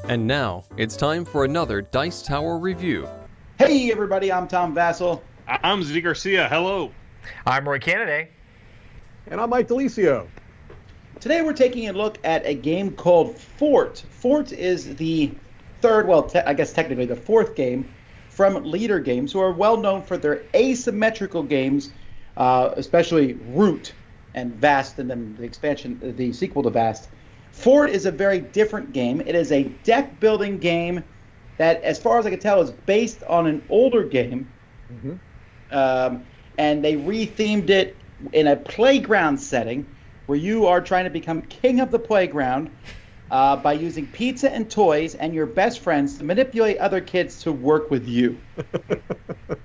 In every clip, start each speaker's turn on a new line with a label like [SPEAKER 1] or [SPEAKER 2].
[SPEAKER 1] And now, it's time for another Dice Tower review.
[SPEAKER 2] Hey everybody, I'm Tom Vassell.
[SPEAKER 3] I'm Zee Garcia. Hello.
[SPEAKER 4] I'm Roy Kennedy.
[SPEAKER 5] And I'm Mike DeLisio.
[SPEAKER 2] Today we're taking a look at a game called Fort. Fort is the third, I guess technically the fourth game from Leader Games, who are well known for their asymmetrical games, especially Root and Vast, and then the sequel to Vast. Fort is a very different game. It is a deck-building game that, as far as I can tell, is based on an older game. Mm-hmm. And they rethemed it in a playground setting where you are trying to become king of the playground by using pizza and toys and your best friends to manipulate other kids to work with you.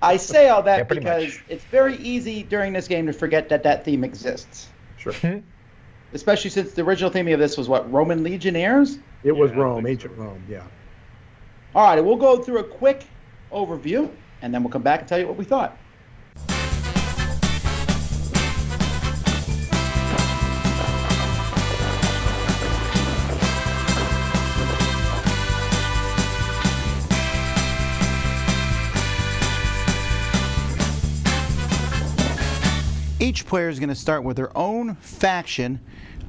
[SPEAKER 2] I say all that because it's very easy during this game to forget that theme exists.
[SPEAKER 5] Sure.
[SPEAKER 2] Especially since the original theme of this was what, Roman legionnaires?
[SPEAKER 5] It was Rome, ancient Rome, yeah.
[SPEAKER 2] All right, we'll go through a quick overview, and then we'll come back and tell you what we thought. Each player is going to start with their own faction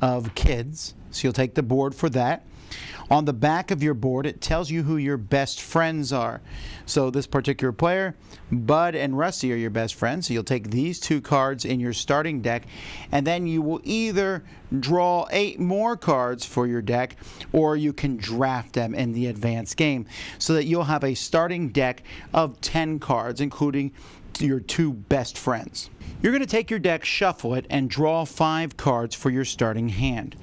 [SPEAKER 2] of kids, so you'll take the board for that. On the back of your board, it tells you who your best friends are. So this particular player, Bud and Rusty are your best friends, so you'll take these two cards in your starting deck, and then you will either draw 8 more cards for your deck, or you can draft them in the advanced game, so that you'll have a starting deck of 10 cards, including your 2 best friends. You're going to take your deck, shuffle it, and draw 5 cards for your starting hand.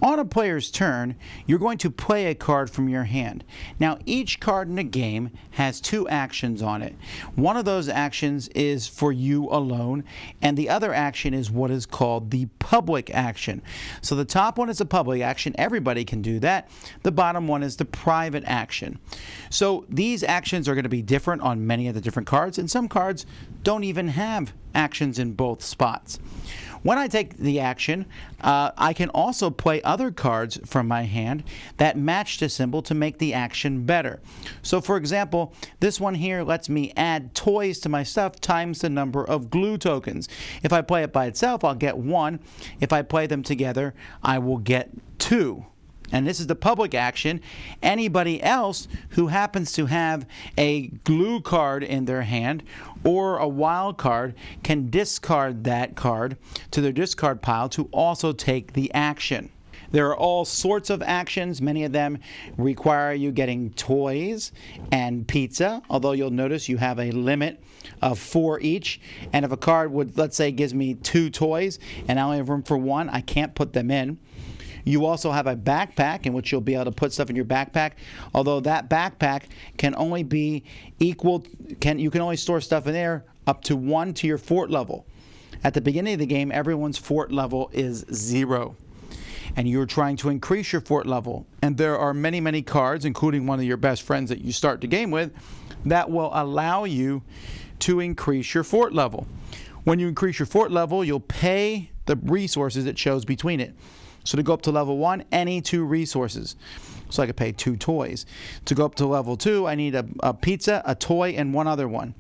[SPEAKER 2] On a player's turn, you're going to play a card from your hand. Now, each card in a game has 2 actions on it. One of those actions is for you alone, and the other action is what is called the public action. So the top one is a public action. Everybody can do that. The bottom one is the private action. So these actions are going to be different on many of the different cards, and some cards don't even have actions in both spots. When I take the action, I can also play other cards from my hand that match the symbol to make the action better. So for example, this one here lets me add toys to my stuff times the number of glue tokens. If I play it by itself, I'll get 1. If I play them together, I will get 2. And this is the public action. Anybody else who happens to have a glue card in their hand or a wild card can discard that card to their discard pile to also take the action. There are all sorts of actions. Many of them require you getting toys and pizza, although you'll notice you have a limit of 4 each. And if a card would, let's say, gives me 2 toys and I only have room for 1, I can't put them in. You also have a backpack in which you'll be able to put stuff in your backpack, although that backpack can only be equal, you can only store stuff in there up to 1 to your fort level. At the beginning of the game, everyone's fort level is 0. And you're trying to increase your fort level. And there are many, many cards, including one of your best friends that you start the game with, that will allow you to increase your fort level. When you increase your fort level, you'll pay the resources it shows between it. So to go up to level 1, any 2 resources. So I could pay 2 toys. To go up to level 2, I need a pizza, a toy, and 1 other one,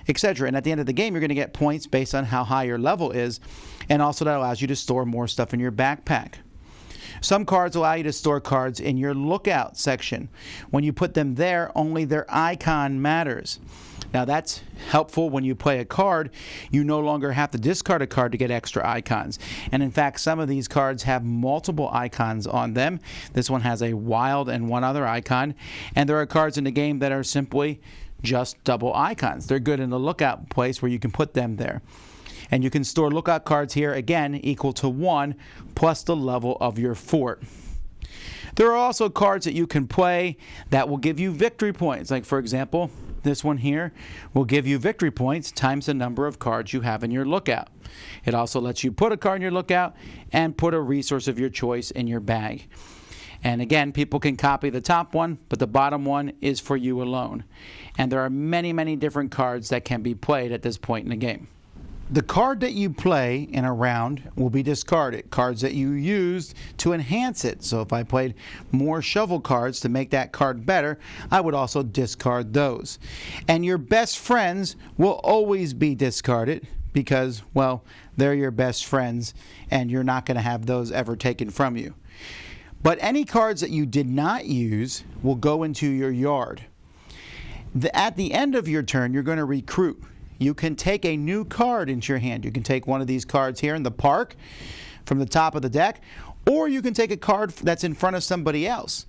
[SPEAKER 2] etc. And at the end of the game, you're going to get points based on how high your level is. And also that allows you to store more stuff in your backpack. Some cards allow you to store cards in your lookout section. When you put them there, only their icon matters. Now that's helpful when you play a card. You no longer have to discard a card to get extra icons. And in fact, some of these cards have multiple icons on them. This one has a wild and 1 other icon. And there are cards in the game that are simply just double icons. They're good in the lookout place where you can put them there. And you can store lookout cards here, again, equal to 1 plus the level of your fort. There are also cards that you can play that will give you victory points. Like, for example, this one here will give you victory points times the number of cards you have in your lookout. It also lets you put a card in your lookout and put a resource of your choice in your bag. And again, people can copy the top one, but the bottom one is for you alone. And there are many, many different cards that can be played at this point in the game. The card that you play in a round will be discarded. Cards that you used to enhance it. So if I played more shovel cards to make that card better, I would also discard those. And your best friends will always be discarded because, well, they're your best friends and you're not going to have those ever taken from you. But any cards that you did not use will go into your yard. At the end of your turn, you're going to recruit. You can take a new card into your hand. You can take one of these cards here in the park from the top of the deck, or you can take a card that's in front of somebody else,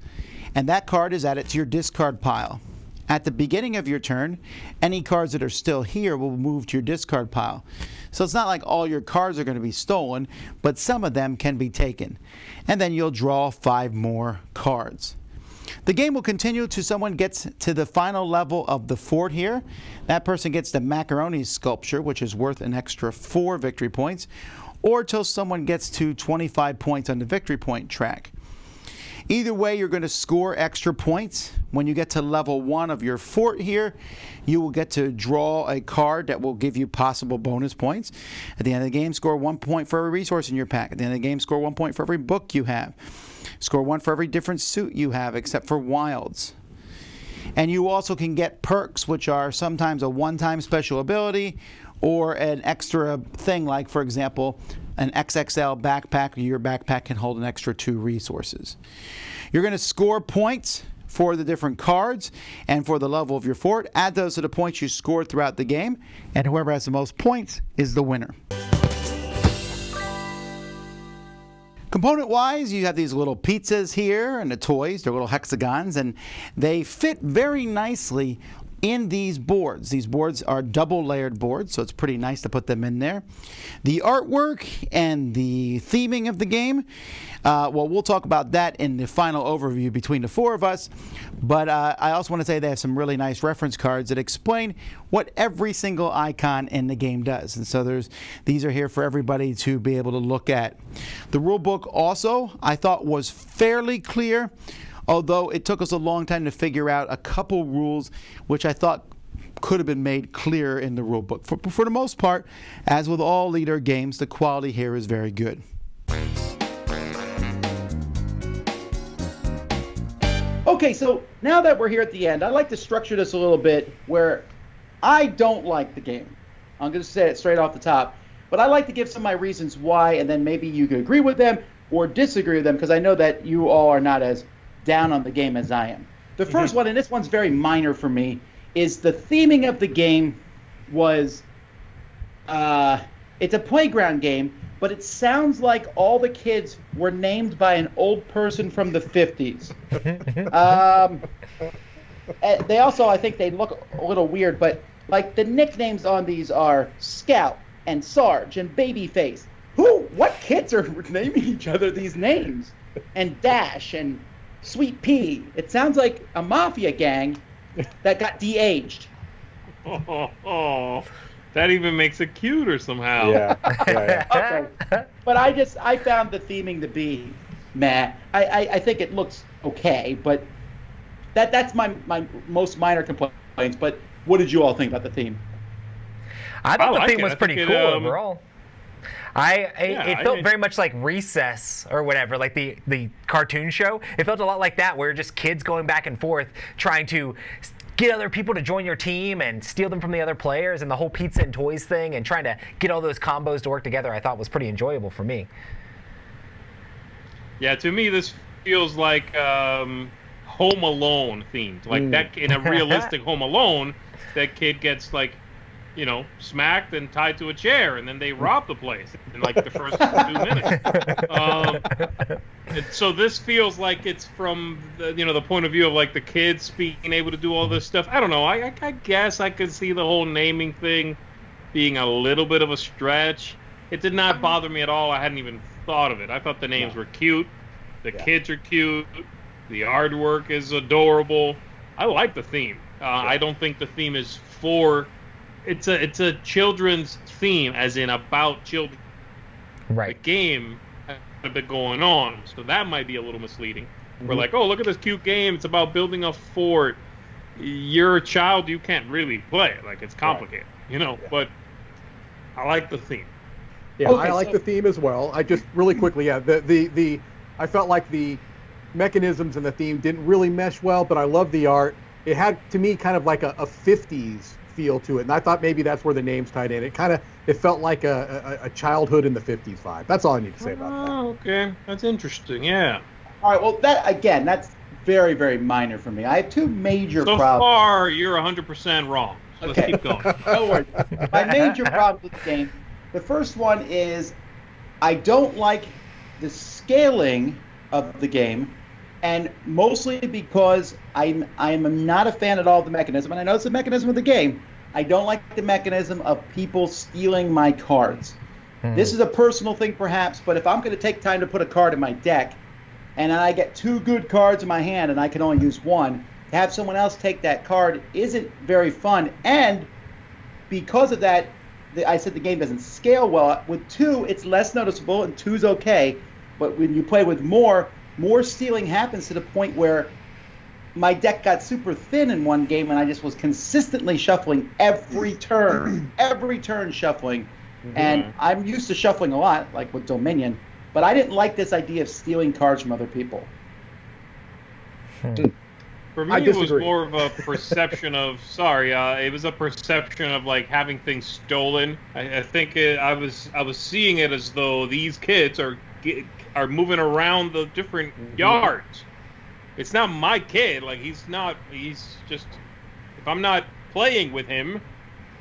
[SPEAKER 2] and that card is added to your discard pile. At the beginning of your turn, any cards that are still here will move to your discard pile. So it's not like all your cards are going to be stolen, but some of them can be taken. And then you'll draw 5 more cards. The game will continue till someone gets to the final level of the fort here. That person gets the macaroni sculpture, which is worth an extra 4 victory points, or till someone gets to 25 points on the victory point track. Either way, you're going to score extra points. When you get to level 1 of your fort here, you will get to draw a card that will give you possible bonus points. At the end of the game, score 1 point for every resource in your pack. At the end of the game, score 1 point for every book you have. Score 1 for every different suit you have, except for wilds. And you also can get perks, which are sometimes a one-time special ability or an extra thing, like, for example, an XXL backpack. Your backpack can hold an extra 2 resources. You're going to score points for the different cards and for the level of your fort. Add those to the points you scored throughout the game, and whoever has the most points is the winner. Component-wise, you have these little pizzas here and the toys. They're little hexagons, and they fit very nicely in these boards. These boards are double-layered boards, so it's pretty nice to put them in there. The artwork and the theming of the game, well, we'll talk about that in the final overview between the 4 of us, but I also want to say they have some really nice reference cards that explain what every single icon in the game does. And so these are here for everybody to be able to look at. The rule book also, I thought, was fairly clear, although it took us a long time to figure out a couple rules which I thought could have been made clearer in the rule book. For the most part, as with all leader games, the quality here is very good. Okay, so now that we're here at the end, I'd like to structure this a little bit where I don't like the game. I'm going to say it straight off the top, but I like to give some of my reasons why, and then maybe you could agree with them or disagree with them, because I know that you all are not as down on the game as I am. The first one, and this one's very minor for me, is the theming of the game was, it's a playground game, but it sounds like all the kids were named by an old person from the 50s. They also, I think they look a little weird, but like the nicknames on these are Scout and Sarge and Babyface. What kids are naming each other these names? And Dash and Sweet Pea. It sounds like a mafia gang that got de-aged.
[SPEAKER 3] Oh, that even makes it cuter somehow.
[SPEAKER 5] Yeah.
[SPEAKER 2] Okay. But I found the theming to be meh. I think it looks okay, but that's my most minor complaints. But what did you all think about the theme?
[SPEAKER 4] I thought the theme was pretty cool overall. It felt very much like Recess or whatever, like the cartoon show. It felt a lot like that, where just kids going back and forth trying to get other people to join your team and steal them from the other players, and the whole pizza and toys thing, and trying to get all those combos to work together. I thought was pretty enjoyable for me.
[SPEAKER 3] Yeah, to me this feels like Home Alone themed, like that in a realistic Home Alone. That kid gets smacked and tied to a chair, and then they rob the place in like the first 2 minutes. So this feels like it's from the point of view of like the kids being able to do all this stuff. I don't know. I guess I could see the whole naming thing being a little bit of a stretch. It did not bother me at all. I hadn't even thought of it. I thought the names were cute. The kids are cute. The artwork is adorable. I like the theme. I don't think the theme is for. It's a children's theme, as in about children.
[SPEAKER 4] Right.
[SPEAKER 3] The game has a bit going on, so that might be a little misleading. We're like, oh, look at this cute game. It's about building a fort. You're a child, you can't really play it. Like, it's complicated,
[SPEAKER 5] Yeah.
[SPEAKER 3] But I like the theme.
[SPEAKER 5] Yeah, okay, I like the theme as well. I just really quickly, I felt like the mechanisms and the theme didn't really mesh well, but I love the art. It had, to me, kind of like a 50s feel to it, and I thought maybe that's where the names tied in. It felt like a childhood in the 50s vibe. That's all I need to say about that.
[SPEAKER 3] Oh, okay. That's interesting, yeah.
[SPEAKER 2] All right, well, that's very, very minor for me. I have two major problems.
[SPEAKER 3] So far, you're 100% wrong. So let's keep going.
[SPEAKER 2] Don't worry. My major problem with the game, the first one is I don't like the scaling of the game, and mostly because I'm not a fan at all of the mechanism, and I know it's the mechanism of the game. I don't like the mechanism of people stealing my cards. This is a personal thing, perhaps, but if I'm going to take time to put a card in my deck, and I get two good cards in my hand and I can only use one, to have someone else take that card isn't very fun. And because of that, I said the game doesn't scale well. With two, it's less noticeable, and two's okay. But when you play with more stealing happens to the point where my deck got super thin in one game, and I just was consistently shuffling every turn shuffling. Mm-hmm. And I'm used to shuffling a lot, like with Dominion, but I didn't like this idea of stealing cards from other people.
[SPEAKER 3] For me, it was more of a perception of it was a perception of like having things stolen. I think I was seeing it as though these kids are moving around the different yards. It's not my kid. Like he's just, if I'm not playing with him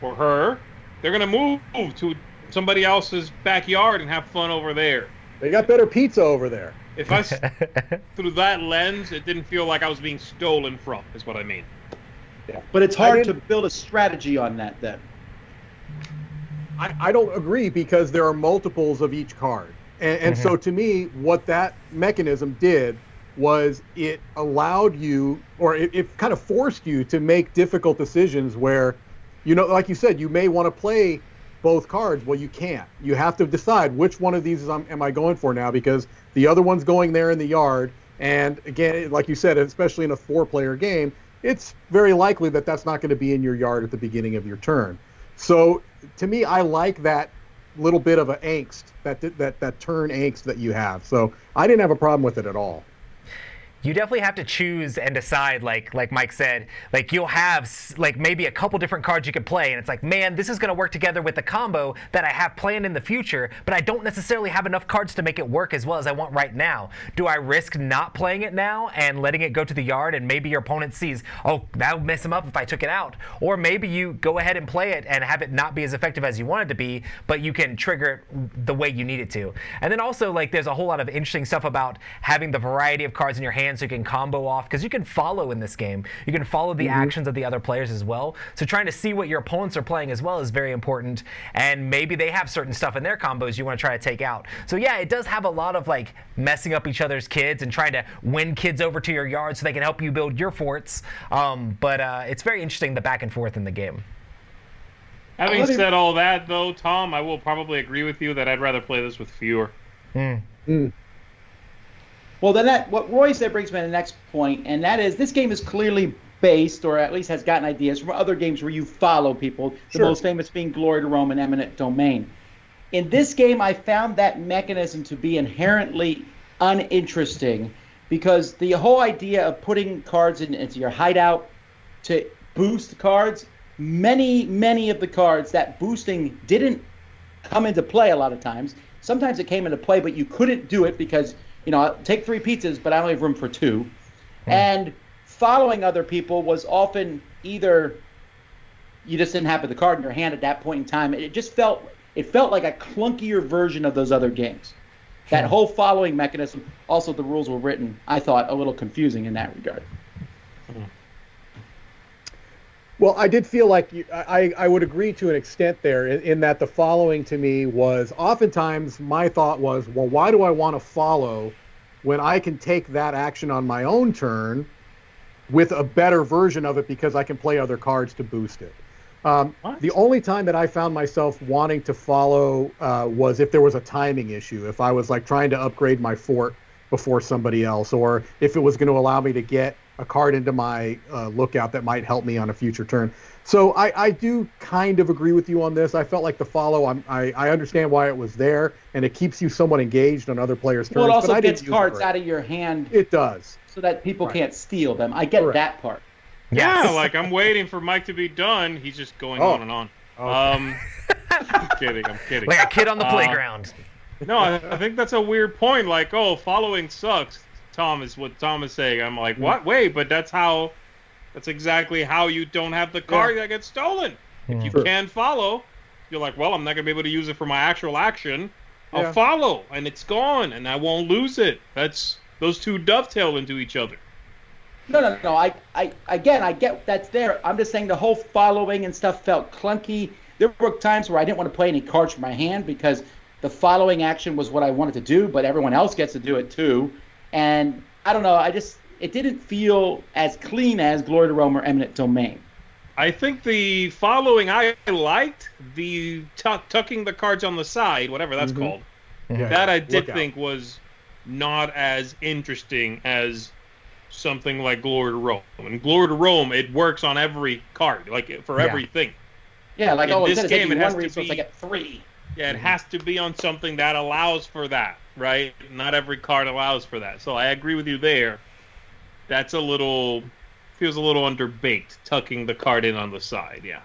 [SPEAKER 3] or her, they're gonna move to somebody else's backyard and have fun over there.
[SPEAKER 5] They got better pizza over there.
[SPEAKER 3] If I through that lens, it didn't feel like I was being stolen from, is what I mean.
[SPEAKER 2] Yeah. But it's hard to build a strategy on that then.
[SPEAKER 5] I don't agree, because there are multiples of each card. And so to me, what that mechanism did was it allowed you, or it kind of forced you to make difficult decisions where, like you said, you may want to play both cards. Well, you can't. You have to decide which one of these am I going for now, because the other one's going there in the yard. And again, like you said, especially in a 4-player game, it's very likely that that's not going to be in your yard at the beginning of your turn. So to me, I like that little bit of an angst, that turn angst that you have. So I didn't have a problem with it at all.
[SPEAKER 4] You definitely have to choose and decide, like Mike said, like you'll have like maybe a couple different cards you could play, and it's like, man, this is going to work together with the combo that I have planned in the future, but I don't necessarily have enough cards to make it work as well as I want right now. Do I risk not playing it now and letting it go to the yard, and maybe your opponent sees, oh, that would mess him up if I took it out? Or maybe you go ahead and play it and have it not be as effective as you want it to be, but you can trigger it the way you need it to. And then also, like, there's a whole lot of interesting stuff about having the variety of cards in your hand, so you can combo off, because you can follow in this game. You can follow the actions of the other players as well. So trying to see what your opponents are playing as well is very important, and maybe they have certain stuff in their combos you want to try to take out. So yeah, it does have a lot of like messing up each other's kids and trying to win kids over to your yard so they can help you build your forts. But it's very interesting, the back and forth in the game.
[SPEAKER 3] Having said all that, though, Tom, I will probably agree with you that I'd rather play this with fewer.
[SPEAKER 2] Well, then what Roy said brings me to the next point, and that is this game is clearly based, or at least has gotten ideas from other games where you follow people, the most famous being Glory to Rome and Eminent Domain. In this game, I found that mechanism to be inherently uninteresting, because the whole idea of putting cards into your hideout to boost cards, many of the cards, that boosting didn't come into play a lot of times. Sometimes it came into play, but you couldn't do it because, I'll take 3 pizzas, but I only have room for 2. And following other people was often either you just didn't have the card in your hand at that point in time. It felt like a clunkier version of those other games. That whole following mechanism, also the rules were written, I thought, a little confusing in that regard.
[SPEAKER 5] Well, I did feel like I would agree to an extent there in that the following to me was oftentimes my thought was, well, why do I want to follow when I can take that action on my own turn with a better version of it because I can play other cards to boost it. The only time that I found myself wanting to follow was if there was a timing issue, if I was like trying to upgrade my fort before somebody else, or if it was going to allow me to get a card into my lookout that might help me on a future turn. So I do kind of agree with you on this. I felt like the follow, I understand why it was there, and it keeps you somewhat engaged on other players' turns.
[SPEAKER 6] Well, it also
[SPEAKER 5] but
[SPEAKER 6] gets cards out of your hand.
[SPEAKER 5] It does.
[SPEAKER 6] So that people can't steal them. I get that part.
[SPEAKER 3] Yeah, like I'm waiting for Mike to be done. He's just going on and on. Okay. I'm kidding.
[SPEAKER 4] Like a kid on the playground.
[SPEAKER 3] No, I think that's a weird point. Like, following sucks. Tom is saying. I'm like, what? Wait, but that's exactly how you don't have the card that gets stolen. If you can't follow, you're like, well, I'm not going to be able to use it for my actual action. I'll follow, and it's gone, and I won't lose it. Those two dovetail into each other.
[SPEAKER 6] No. I get that's there. I'm just saying the whole following and stuff felt clunky. There were times where I didn't want to play any cards from my hand because the following action was what I wanted to do, but everyone else gets to do it too. And I don't know. It didn't feel as clean as Glory to Rome or Eminent Domain.
[SPEAKER 3] I think the following I liked, the tucking the cards on the side, whatever that's called. Yeah. That I did think was not as interesting as something like Glory to Rome. And Glory to Rome, it works on every card, like for everything.
[SPEAKER 6] Yeah, like
[SPEAKER 3] in this game,
[SPEAKER 6] it has to be. I get 3.
[SPEAKER 3] Yeah, it has to be on something that allows for that, right? Not every card allows for that. So I agree with you there. That's feels a little underbaked, tucking the card in on the side, yeah.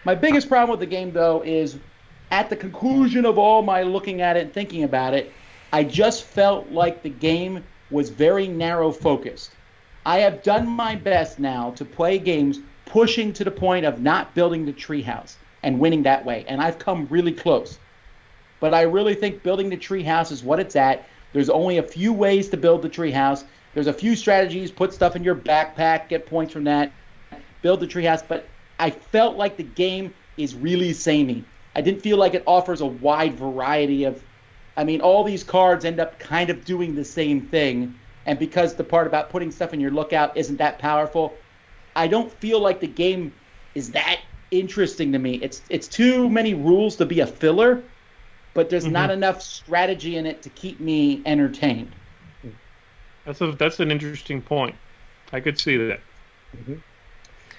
[SPEAKER 6] My biggest problem with the game, though, is at the conclusion of all my looking at it and thinking about it, I just felt like the game was very narrow focused. I have done my best now to play games pushing to the point of not building the treehouse and winning that way, and I've come really close. But I really think building the treehouse is what it's at. There's only a few ways to build the treehouse. There's a few strategies: put stuff in your backpack, get points from that, build the treehouse. But I felt like the game is really samey. I didn't feel like it offers a wide variety of. I mean, all these cards end up kind of doing the same thing, and because the part about putting stuff in your lookout isn't that powerful, I don't feel like the game is that interesting to me. It's too many rules to be a filler, but there's not enough strategy in it to keep me entertained.
[SPEAKER 3] That's an interesting point. I could see that.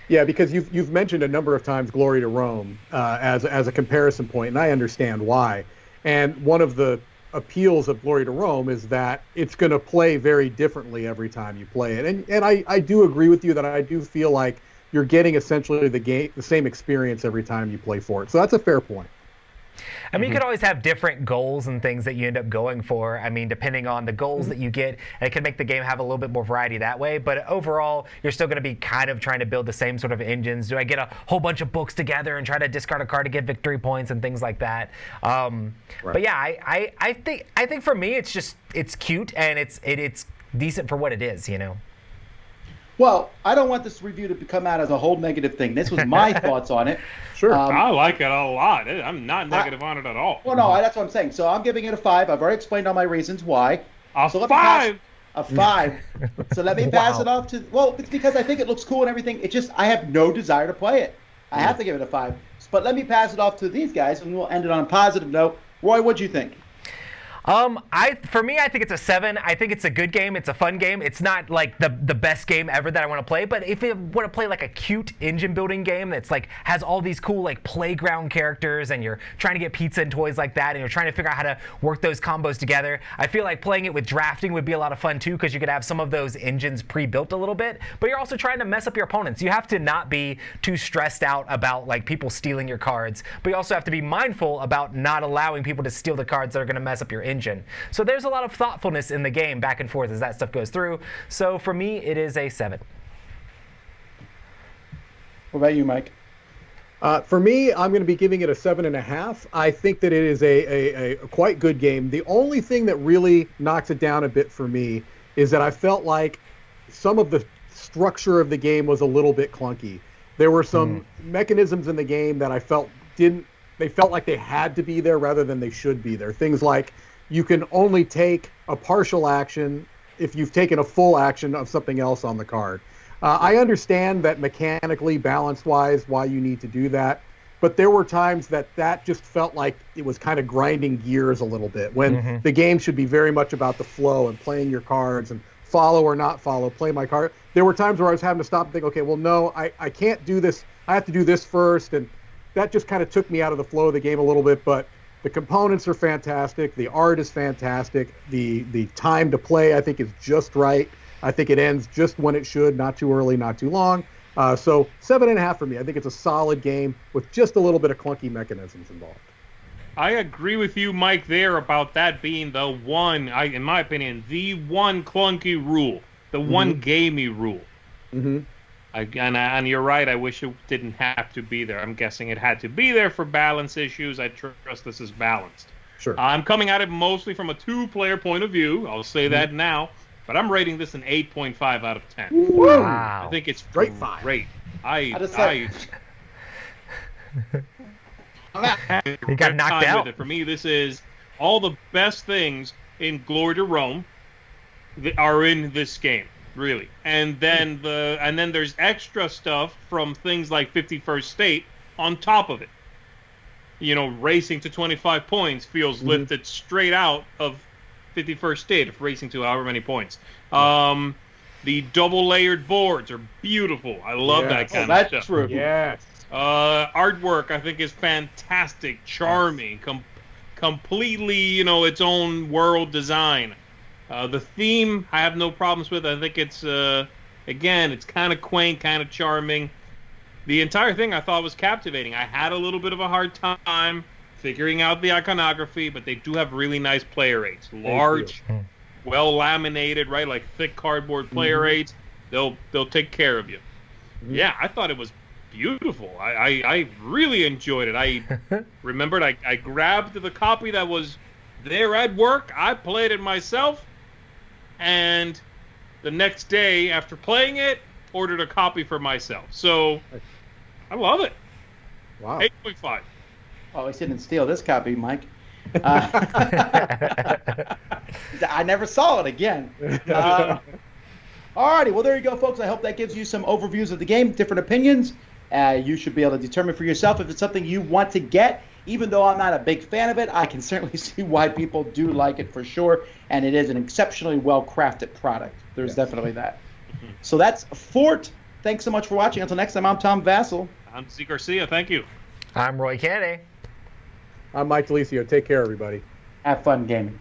[SPEAKER 5] Yeah, because you've mentioned a number of times Glory to Rome as a comparison point, and I understand why. And one of the appeals of Glory to Rome is that it's going to play very differently every time you play it. And I do agree with you that I do feel like you're getting essentially the same experience every time you play for it. So that's a fair point.
[SPEAKER 4] I mean, you could always have different goals and things that you end up going for. I mean, depending on the goals that you get, it can make the game have a little bit more variety that way. But overall, you're still going to be kind of trying to build the same sort of engines. Do I get a whole bunch of books together and try to discard a card to get victory points and things like that? But yeah, I think for me, it's cute and it's decent for what it is, you know.
[SPEAKER 6] Well, I don't want this review to come out as a whole negative thing. This was my thoughts on it.
[SPEAKER 5] Sure.
[SPEAKER 3] I like it a lot. I'm not negative on it at all.
[SPEAKER 6] Well, no, that's what I'm saying. So I'm giving it a 5. I've already explained all my reasons why.
[SPEAKER 3] A 5?
[SPEAKER 6] A 5. So let me pass it off to... Well, it's because I think it looks cool and everything. It's just I have no desire to play it. I have to give it a 5. But let me pass it off to these guys, and we'll end it on a positive note. Roy, what'd you think?
[SPEAKER 4] For me, I think it's a 7. I think it's a good game. It's a fun game. It's not like the best game ever that I want to play, but if you want to play like a cute engine building game that's like has all these cool like playground characters and you're trying to get pizza and toys like that and you're trying to figure out how to work those combos together, I feel like playing it with drafting would be a lot of fun too, because you could have some of those engines pre-built a little bit, but you're also trying to mess up your opponents. You have to not be too stressed out about like people stealing your cards, but you also have to be mindful about not allowing people to steal the cards that are going to mess up your engine. So there's a lot of thoughtfulness in the game back and forth as that stuff goes through. So for me, it is a 7.
[SPEAKER 6] What about you, Mike?
[SPEAKER 5] For me, I'm going to be giving it a 7.5. I think that it is a quite good game. The only thing that really knocks it down a bit for me is that I felt like some of the structure of the game was a little bit clunky. There were some mechanisms in the game that I felt they felt like they had to be there rather than they should be there. Things like you can only take a partial action if you've taken a full action of something else on the card. I understand that mechanically, balance-wise, why you need to do that, but there were times that just felt like it was kind of grinding gears a little bit when the game should be very much about the flow and playing your cards and follow or not follow, play my card. There were times where I was having to stop and think, okay, well, no, I can't do this. I have to do this first. And that just kind of took me out of the flow of the game a little bit. But the components are fantastic. The art is fantastic. The time to play, I think, is just right. I think it ends just when it should, not too early, not too long. So 7.5 for me. I think it's a solid game with just a little bit of clunky mechanisms involved.
[SPEAKER 3] I agree with you, Mike, there about that being the one, in my opinion, the one clunky rule, the one gamey rule.
[SPEAKER 5] Mm-hmm.
[SPEAKER 3] And you're right, I wish it didn't have to be there. I'm guessing it had to be there for balance issues. I trust this is balanced.
[SPEAKER 5] Sure.
[SPEAKER 3] I'm coming at it mostly from a two-player point of view. I'll say that now. But I'm rating this an 8.5 out of 10.
[SPEAKER 4] Wow.
[SPEAKER 3] I think it's
[SPEAKER 5] Great.
[SPEAKER 3] great.
[SPEAKER 6] I
[SPEAKER 4] He got knocked out.
[SPEAKER 3] With it. For me, this is all the best things in Glory to Rome that are in this game, really. And then there's extra stuff from things like 51st State on top of it. You know, racing to 25 points feels lifted straight out of 51st State, of racing to however many points. The double-layered boards are beautiful. I love that kind of stuff.
[SPEAKER 6] That's true.
[SPEAKER 5] Yes.
[SPEAKER 3] Artwork, I think, is fantastic, charming, completely, its own world design. The theme, I have no problems with. I think it's, again, it's kind of quaint, kind of charming. The entire thing I thought was captivating. I had a little bit of a hard time figuring out the iconography, but they do have really nice player aids. Large, well laminated, right? Like thick cardboard player aids. They'll take care of you. Yeah, I thought it was beautiful. I really enjoyed it. I remembered I grabbed the copy that was there at work. I played it myself, and the next day after playing it, ordered a copy for myself. So I love it.
[SPEAKER 5] Wow.
[SPEAKER 3] 8.5.
[SPEAKER 6] Oh, he didn't steal this copy, Mike. I never saw it again. Alrighty, well, there you go, folks. I hope that gives you some overviews of the game, different opinions. You should be able to determine for yourself if it's something you want to get. Even though I'm not a big fan of it, I can certainly see why people do like it for sure, and it is an exceptionally well-crafted product. There's definitely that. So that's Fort. Thanks so much for watching. Until next time, I'm Tom Vassell.
[SPEAKER 3] I'm Z. Garcia. Thank you.
[SPEAKER 4] I'm Roy Kennedy.
[SPEAKER 5] I'm Mike Delisio. Take care, everybody.
[SPEAKER 6] Have fun gaming.